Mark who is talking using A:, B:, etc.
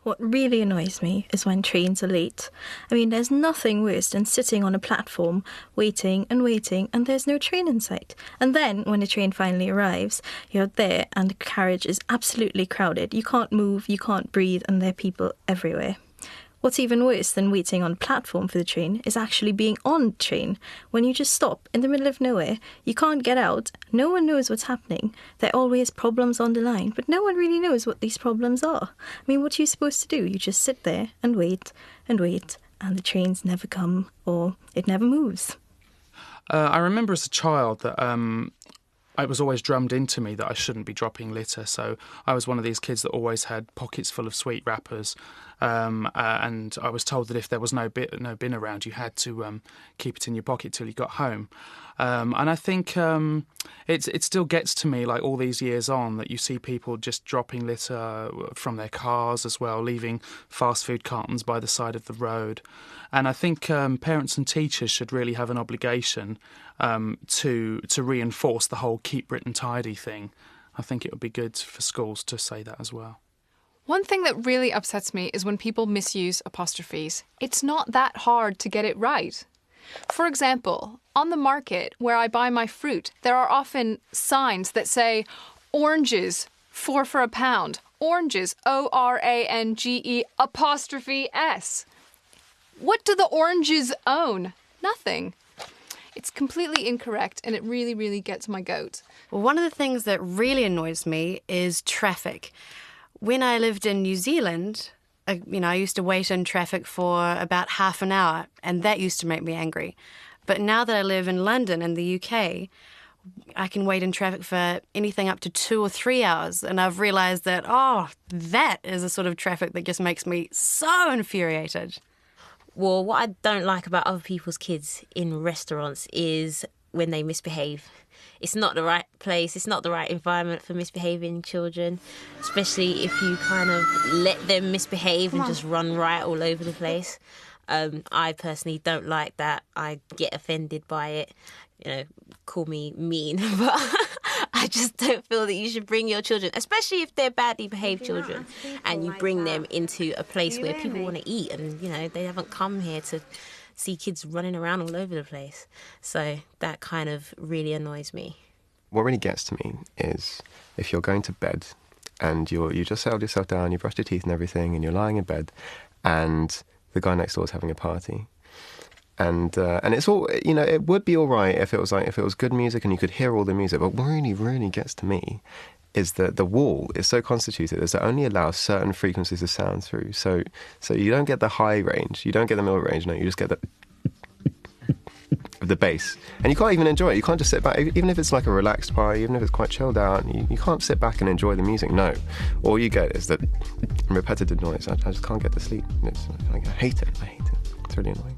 A: What really annoys me is when trains are late. I mean, there's nothing worse than sitting on a platform, waiting, and there's no train in sight. And then, when the train finally arrives, you're there and the carriage is absolutely crowded. You can't move, you can't breathe, and there are people everywhere. What's even worse than waiting on a platform for the train is actually being on the train. When you just stop in the middle of nowhere, you can't get out, no one knows what's happening. There are always problems on the line, but no one really knows what these problems are. I mean, what are you supposed to do? You just sit there and wait, and the trains never come, or it never moves.
B: I remember as a child that it was always drummed into me that I shouldn't be dropping litter. So I was one of these kids that always had pockets full of sweet wrappers. And I was told that if there was no bin around, you had to keep it in your pocket till you got home. And I think it still gets to me, like all these years on, that you see people just dropping litter from their cars as well, leaving fast food cartons by the side of the road. And I think parents and teachers should really have an obligation to reinforce the whole keep Britain tidy thing. I think it would be good for schools to say that as well.
C: One thing that really upsets me is when people misuse apostrophes. It's not that hard to get it right. For example, on the market where I buy my fruit, there are often signs that say oranges, 4 for £1. Oranges, O-R-A-N-G-E apostrophe S. What do the oranges own? Nothing. It's completely incorrect and it really, really gets my goat.
D: Well, one of the things that really annoys me is traffic. When I lived in New Zealand, I used to wait in traffic for about half an hour, and that used to make me angry. But now that I live in London in the UK, I can wait in traffic for anything up to 2 or 3 hours, and I've realised that, that is a sort of traffic that just makes me so infuriated.
E: Well, what I don't like about other people's kids in restaurants is when they misbehave. It's not the right place, it's not the right environment for misbehaving children, especially if you kind of let them misbehave and just run riot all over the place. I personally don't like that. I get offended by it. Call me mean, but I just don't feel that you should bring your children, especially if they're badly behaved children, and you bring them into a place where people want to eat and, they haven't come here to see kids running around all over the place. So that kind of really annoys me.
F: What really gets to me is if you're going to bed and you just settled yourself down, you brushed your teeth and everything, and you're lying in bed, and the guy next door is having a party. And it's all, it would be all right if it was good music and you could hear all the music. But what really, really gets to me is that the wall is so constituted as to only allow certain frequencies of sound through. So you don't get the high range, you don't get the middle range, no, you just get the bass. And you can't even enjoy it. You can't just sit back, even if it's like a relaxed party, even if it's quite chilled out, you can't sit back and enjoy the music, no. All you get is that repetitive noise. I just can't get to sleep. I hate it. It's really annoying.